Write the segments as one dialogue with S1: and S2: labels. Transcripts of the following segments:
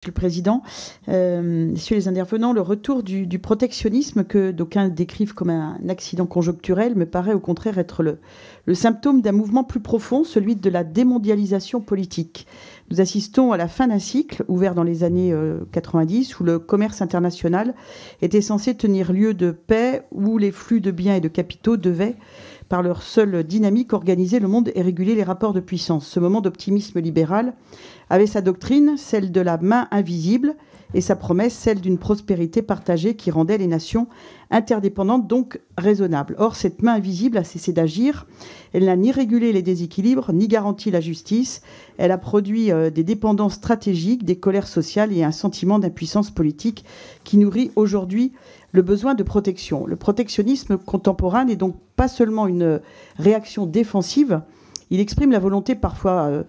S1: Monsieur le Président, messieurs les intervenants, le retour du protectionnisme que d'aucuns décrivent comme un accident conjoncturel me paraît au contraire être le symptôme d'un mouvement plus profond, celui de la démondialisation politique. Nous assistons à la fin d'un cycle ouvert dans les années 90 où le commerce international était censé tenir lieu de paix, où les flux de biens et de capitaux devaient, par leur seule dynamique, organiser le monde et réguler les rapports de puissance. Ce moment d'optimisme libéral avait sa doctrine, celle de la main invisible, et sa promesse, celle d'une prospérité partagée qui rendait les nations interdépendantes, donc raisonnables. Or, cette main invisible a cessé d'agir. Elle n'a ni régulé les déséquilibres, ni garanti la justice. Elle a produit des dépendances stratégiques, des colères sociales et un sentiment d'impuissance politique qui nourrit aujourd'hui le besoin de protection. Le protectionnisme contemporain n'est donc pas seulement une réaction défensive, il exprime la volonté parfois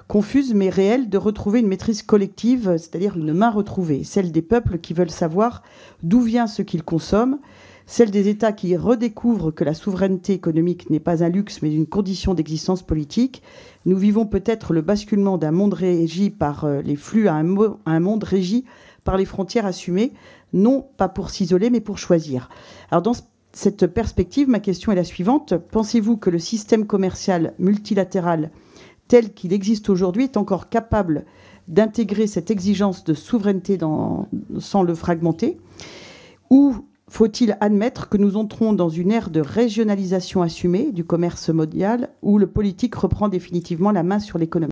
S1: confuse mais réelle de retrouver une maîtrise collective, c'est-à-dire une main retrouvée, celle des peuples qui veulent savoir d'où vient ce qu'ils consomment, celle des États qui redécouvrent que la souveraineté économique n'est pas un luxe mais une condition d'existence politique. Nous vivons peut-être le basculement d'un monde régi par les flux à un monde régi par les frontières assumées, non pas pour s'isoler mais pour choisir. Alors dans cette perspective, ma question est la suivante. Pensez-vous que le système commercial multilatéral tel qu'il existe aujourd'hui est encore capable d'intégrer cette exigence de souveraineté sans le fragmenter? Ou faut-il admettre que nous entrons dans une ère de régionalisation assumée du commerce mondial où le politique reprend définitivement la main sur l'économie?